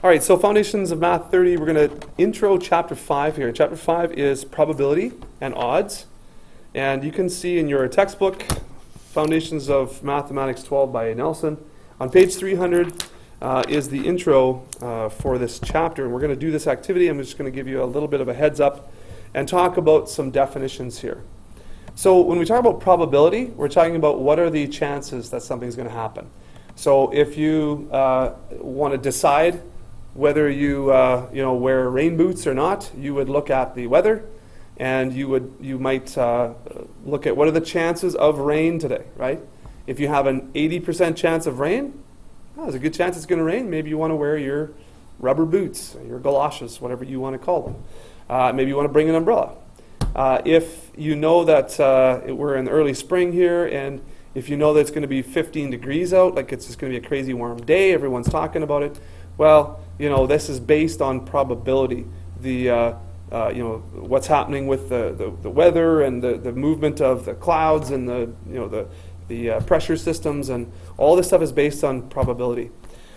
All right, so Foundations of Math 30, we're going to intro Chapter 5 here. Chapter 5 is probability and odds. And you can see in your textbook, Foundations of Mathematics 12 by Nelson. On page 300 is the intro for this chapter. And we're going to do this activity. I'm just going to give you a little bit of a heads up and talk about some definitions here. So when we talk about probability, we're talking about what are the chances that something's going to happen. So if you want to decide whether you wear rain boots or not, you would look at the weather, and you might look at what are the chances of rain today, right? If you have an 80% chance of rain, there's a good chance it's going to rain. Maybe you want to wear your rubber boots, your galoshes, whatever you want to call them. Maybe you want to bring an umbrella. If you know that we're in early spring here, and if you know that it's going to be 15 degrees out, like it's just going to be a crazy warm day, everyone's talking about it, well, this is based on probability. What's happening with the weather and the movement of the clouds and the pressure systems and all this stuff is based on probability.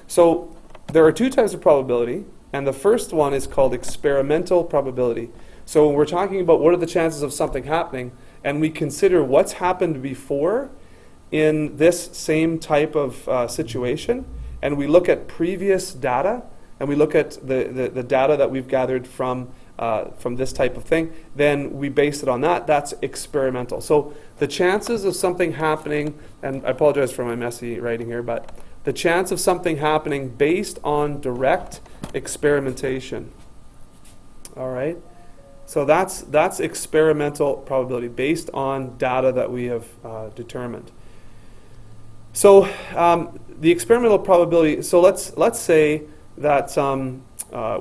So there are two types of probability, and the first one is called experimental probability. So when we're talking about what are the chances of something happening, and we consider what's happened before in this same type of situation, and we look at previous data, and we look at the data that we've gathered from this type of thing, then we base it on that. That's experimental. So the chances of something happening, and I apologize for my messy writing here, but the chance of something happening based on direct experimentation. All right? So that's experimental probability based on data that we have determined. So the experimental probability, so let's say that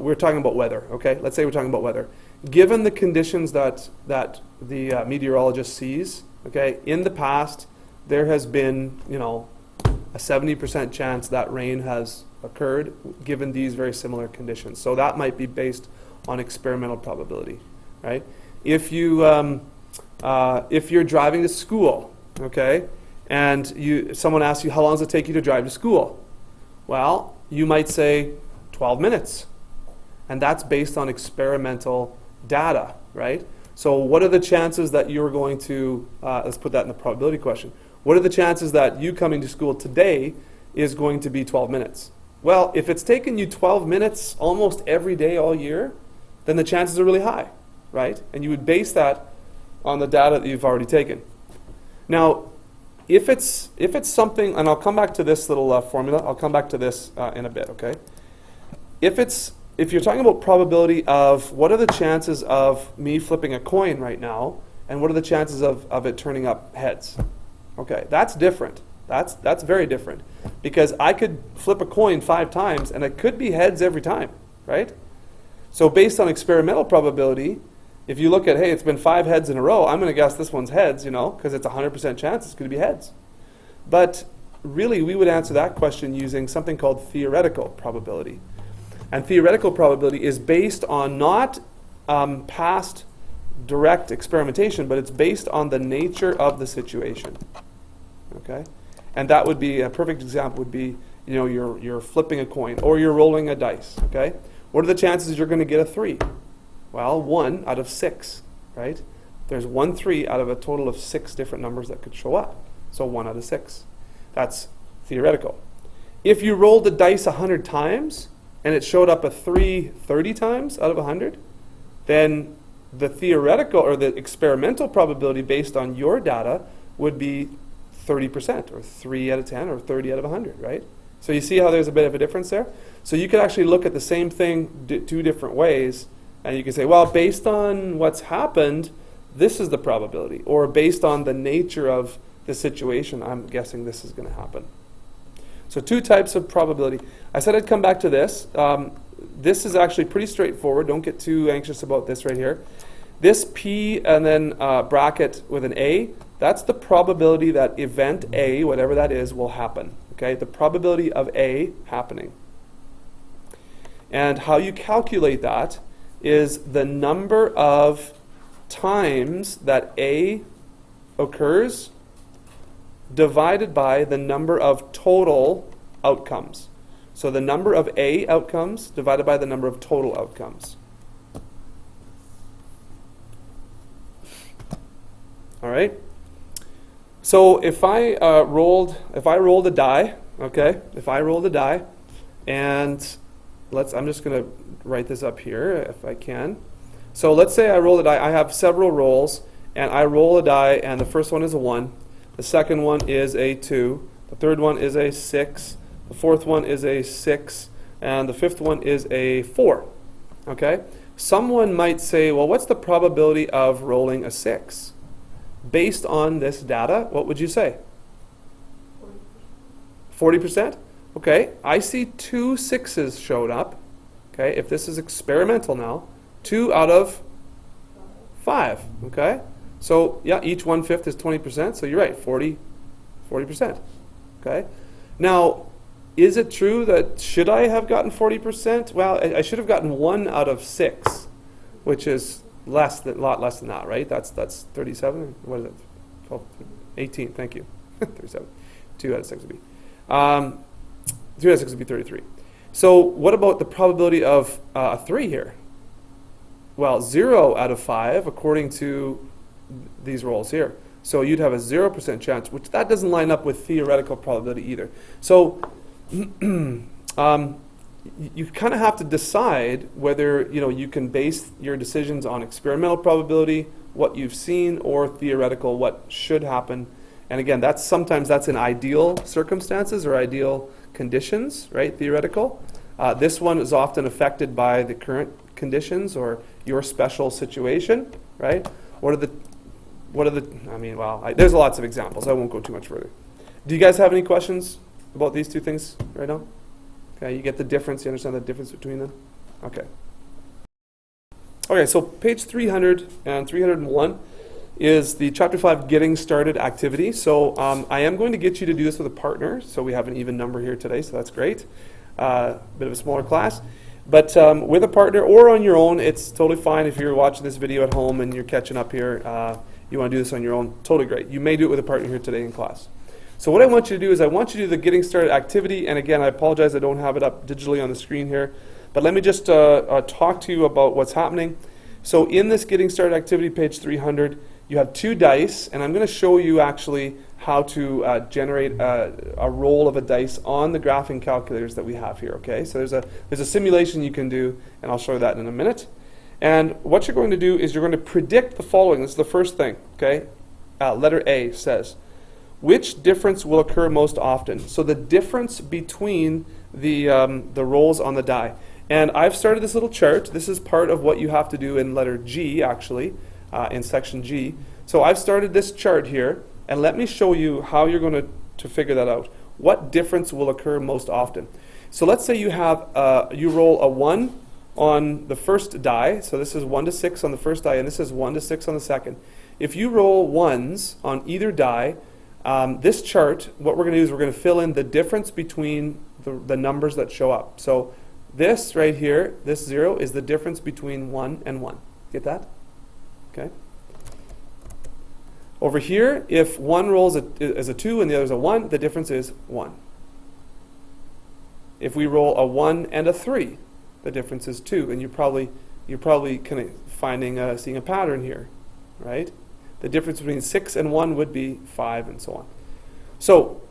we're talking about weather, okay? Let's say we're talking about weather. Given the conditions that the meteorologist sees, okay, in the past, there has been, a 70% chance that rain has occurred given these very similar conditions. So that might be based on experimental probability, right? If you're driving to school, okay, and someone asks you, how long does it take you to drive to school? Well, you might say 12 minutes. And that's based on experimental data, right? So what are the chances that you're going to, let's put that in the probability question. What are the chances that you coming to school today is going to be 12 minutes? Well, if it's taken you 12 minutes almost every day all year, then the chances are really high, right? And you would base that on the data that you've already taken. Now, if it's something, and I'll come back to this little formula, I'll come back to this in a bit, okay? If you're talking about probability of what are the chances of me flipping a coin right now, and what are the chances of it turning up heads? Okay, that's different. That's very different. Because I could flip a coin 5 times, and it could be heads every time, right? So based on experimental probability, if you look at, hey, it's been 5 heads in a row, I'm going to guess this one's heads, because it's a 100% chance it's going to be heads. But really, we would answer that question using something called theoretical probability. And theoretical probability is based on not past direct experimentation, but it's based on the nature of the situation. Okay? And that would be, a perfect example would be, you're flipping a coin or you're rolling a dice. Okay? What are the chances you're going to get a 3? Well, 1 out of 6, right? There's 1 3 out of a total of 6 different numbers that could show up. So 1 out of 6. That's theoretical. If you rolled the dice 100 times and it showed up a 3 30 times out of 100, then the theoretical or the experimental probability based on your data would be 30%, or 3 out of 10, or 30 out of 100, right? So you see how there's a bit of a difference there? So you could actually look at the same thing 2 different ways, and you can say, well, based on what's happened, this is the probability. Or based on the nature of the situation, I'm guessing this is going to happen. So 2 types of probability. I said I'd come back to this. This is actually pretty straightforward. Don't get too anxious about this right here. This P and then bracket with an A, that's the probability that event A, whatever that is, will happen. Okay, the probability of A happening. And how you calculate that is the number of times that A occurs divided by the number of total outcomes. So the number of A outcomes divided by the number of total outcomes. All right. So if I rolled a die, okay, if I rolled a die, and I'm just going to write this up here if I can. So let's say I roll a die. I have several rolls, and I roll a die, and the first one is a 1. The second one is a 2. The third one is a 6. The fourth one is a 6. And the fifth one is a 4. Okay? Someone might say, well, what's the probability of rolling a 6? Based on this data, what would you say? 40%? Okay, I see 2 6s showed up. Okay, if this is experimental now, 2 out of 5. Okay, so yeah, each 1/5 is 20%. So you're right, 40%. Okay, now is it true that should I have gotten 40%? Well, I should have gotten 1 out of 6, which is a lot less than that, right? That's 37. What is it? 12, 18. Thank you. 37. 2 out of 6 would be. 3 out of 6 would be 33. So what about the probability of a 3 here? Well, 0 out of 5 according to these rolls here. So you'd have a 0% chance, which that doesn't line up with theoretical probability either. So you kind of have to decide whether you can base your decisions on experimental probability, what you've seen, or theoretical, what should happen. And again, sometimes that's in ideal circumstances or ideal conditions, right? Theoretical. This one is often affected by the current conditions or your special situation, right? There's lots of examples. I won't go too much further. Do you guys have any questions about these two things right now? Okay, you get the difference. You understand the difference between them? Okay. Okay, so page 300 and 301 is the Chapter 5 Getting Started activity. So I am going to get you to do this with a partner. So we have an even number here today, so that's great. Bit of a smaller class. But with a partner or on your own, it's totally fine if you're watching this video at home and you're catching up here. You want to do this on your own, totally great. You may do it with a partner here today in class. So what I want you to do is I want you to do the Getting Started activity. And again, I apologize I don't have it up digitally on the screen here. But let me just talk to you about what's happening. So in this Getting Started activity, page 300, you have 2 dice. And I'm going to show you actually how to generate a roll of a dice on the graphing calculators that we have here. Okay, so there's a simulation you can do, and I'll show you that in a minute. And what you're going to do is you're going to predict the following. This is the first thing. Okay, letter A says, which difference will occur most often? So the difference between the rolls on the die. And I've started this little chart. This is part of what you have to do in letter G, actually, in section G. So I've started this chart here. And let me show you how you're going to figure that out. What difference will occur most often? So let's say you roll a 1 on the first die. So this is 1 to 6 on the first die, and this is 1 to 6 on the second. If you roll 1s on either die, this chart, what we're going to do is we're going to fill in the difference between the numbers that show up. So this right here, this 0, is the difference between 1 and 1. Get that? Okay. Over here, if one rolls as a 2 and the other is a 1, the difference is 1. If we roll a 1 and a 3, the difference is 2. And you're probably kind of seeing a pattern here, right? The difference between 6 and 1 would be 5, and so on. So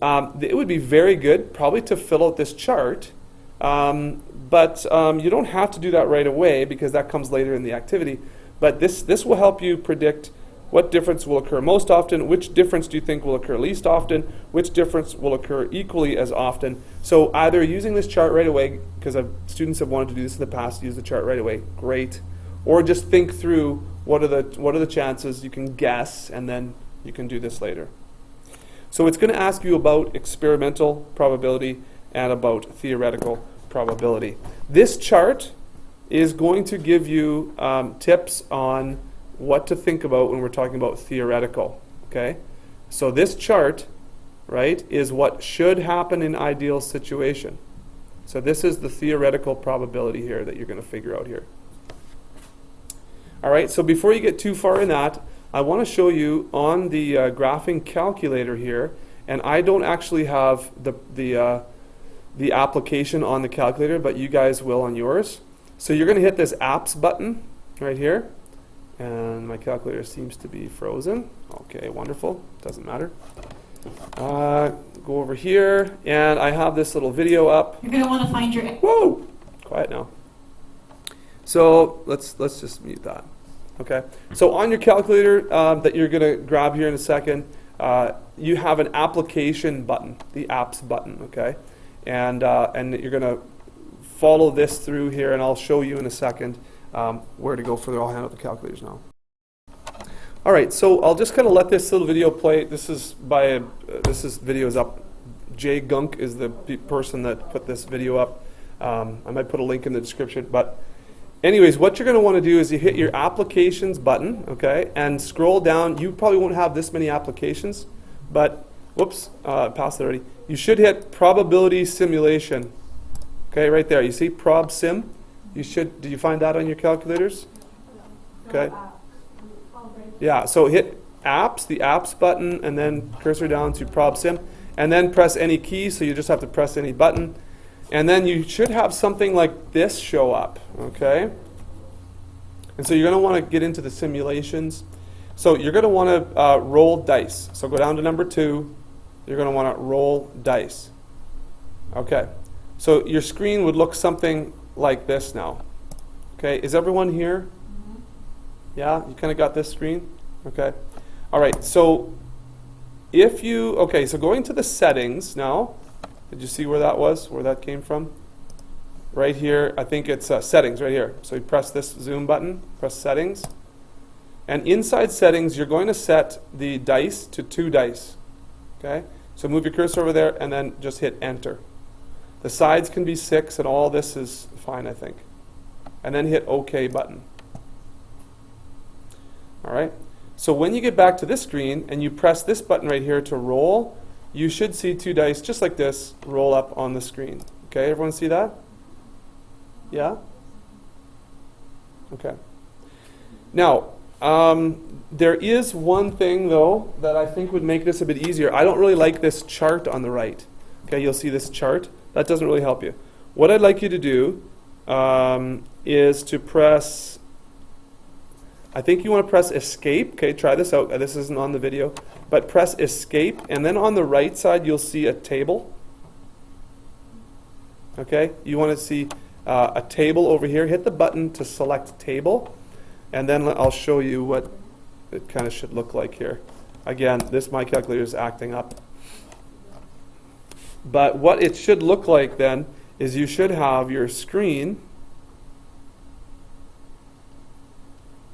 it would be very good probably to fill out this chart, but you don't have to do that right away because that comes later in the activity. But this will help you predict what difference will occur most often, which difference do you think will occur least often, which difference will occur equally as often. So either using this chart right away, because students have wanted to do this in the past, use the chart right away, great. Or just think through what are the chances, you can guess, and then you can do this later. So it's going to ask you about experimental probability and about theoretical probability. This chart is going to give you tips on what to think about when we're talking about theoretical, okay? So this chart, right, is what should happen in ideal situation. So this is the theoretical probability here that you're going to figure out here. All right, so before you get too far in that, I want to show you on the graphing calculator here, and I don't actually have the the application on the calculator, but you guys will on yours. So you're going to hit this apps button right here. And my calculator seems to be frozen. Okay, wonderful. Doesn't matter. Go over here, and I have this little video up. You're going to want to find your... Whoa! Quiet now. So let's just mute that. Okay. So on your calculator that you're going to grab here in a second, you have an application button, the apps button. Okay, and you're going to follow this through here, and I'll show you in a second where to go further. I'll hand out the calculators now. All right, so I'll just kind of let this little video play. This video is up. Jay Gunk is the person that put this video up. I might put a link in the description, but anyways, what you're going to want to do is you hit your applications button, okay, and scroll down. You probably won't have this many applications, but whoops, passed it already. You should hit probability simulation. Okay, right there. You see prob sim? Did you find that on your calculators? Okay. Yeah, so hit apps, the apps button, and then cursor down to prob sim, and then press any key, so you just have to press any button. And then you should have something like this show up, okay? And so you're going to want to get into the simulations. So you're going to want to roll dice. So go down to number 2. You're going to want to roll dice. Okay. So your screen would look something like this now. Okay, is everyone here? Mm-hmm. Yeah, you kind of got this screen? Okay. All right, so so going to the settings now, did you see where that was, where that came from? Right here, I think it's settings right here. So you press this zoom button, press settings. And inside settings, you're going to set the dice to 2 dice. Okay, so move your cursor over there and then just hit enter. The sides can be 6 and all this is fine, I think. And then hit OK button. All right. So when you get back to this screen and you press this button right here to roll, you should see 2 dice just like this roll up on the screen. Okay, everyone see that? Yeah? Okay. Now, there is one thing though that I think would make this a bit easier. I don't really like this chart on the right. Okay, you'll see this chart. That doesn't really help you. What I'd like you to do is to press, I think you want to press escape. Okay, try this out. This isn't on the video. But press escape, and then on the right side you'll see a table. Okay, you want to see a table over here. Hit the button to select table, and then I'll show you what it kind of should look like here. Again, my calculator is acting up. But what it should look like then is you should have your screen.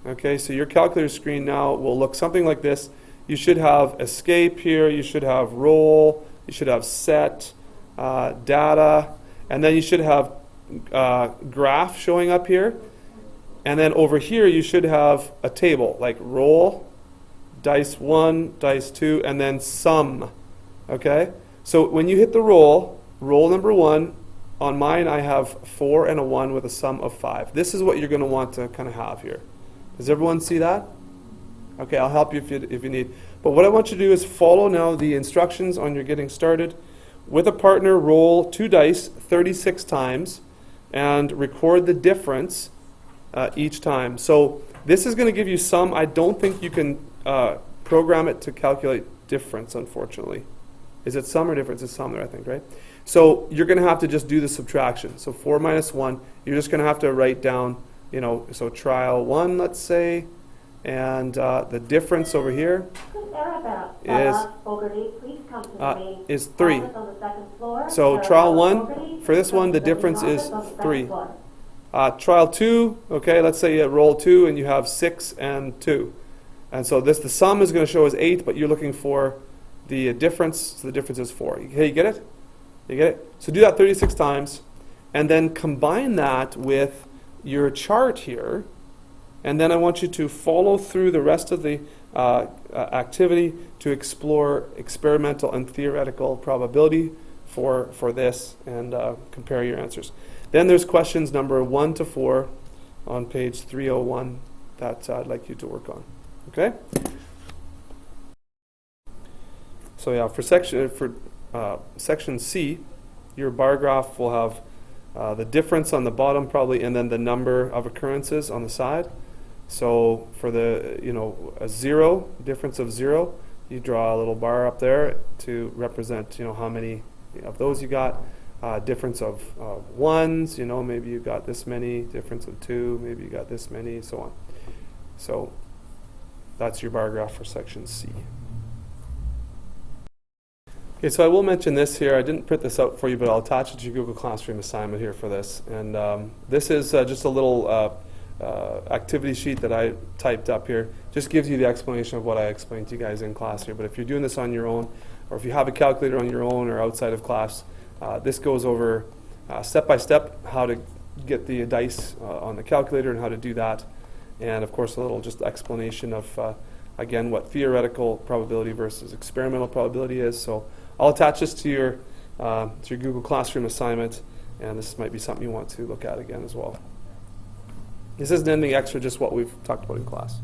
Okay, so your calculator screen now will look something like this. You should have escape here, you should have roll, you should have set, data, and then you should have graph showing up here. And then over here you should have a table like roll, dice 1, dice 2, and then sum. Okay? So when you hit the roll number 1, on mine I have 4 and a 1 with a sum of 5. This is what you're going to want to kind of have here. Does everyone see that? Okay, I'll help you if you need. But what I want you to do is follow now the instructions on your getting started. With a partner, roll 2 dice 36 times and record the difference each time. So this is going to give you some. I don't think you can program it to calculate difference, unfortunately. Is it sum or difference? It's sum there, I think, right? So you're going to have to just do the subtraction. So 4 minus 1, you're just going to have to write down, so trial 1, let's say, and the difference over here is 3. So trial 1, for this one, the difference is 3. Trial 2, okay, let's say you roll 2 and you have 6 and 2. And so the sum is going to show as 8, but you're looking for the difference, so the difference is 4. Okay, you get it? You get it? So do that 36 times, and then combine that with your chart here, and then I want you to follow through the rest of the activity to explore experimental and theoretical probability for this and compare your answers. Then there's questions number 1 to 4 on page 301 that I'd like you to work on. Okay? So yeah, for section C, your bar graph will have the difference on the bottom probably, and then the number of occurrences on the side. So for the, a 0, difference of 0, you draw a little bar up there to represent, how many of those you got. Difference of 1s, maybe you got this many. Difference of 2, maybe you got this many, so on. So that's your bar graph for section C. Okay, so I will mention this here. I didn't print this out for you, but I'll attach it to your Google Classroom assignment here for this. And this is just a little activity sheet that I typed up here. Just gives you the explanation of what I explained to you guys in class here. But if you're doing this on your own, or if you have a calculator on your own or outside of class, this goes over step by step how to get the dice on the calculator and how to do that. And of course, a little just explanation of, again, what theoretical probability versus experimental probability is. So I'll attach this to your Google Classroom assignment, and this might be something you want to look at again as well. This isn't anything extra, just what we've talked about in class.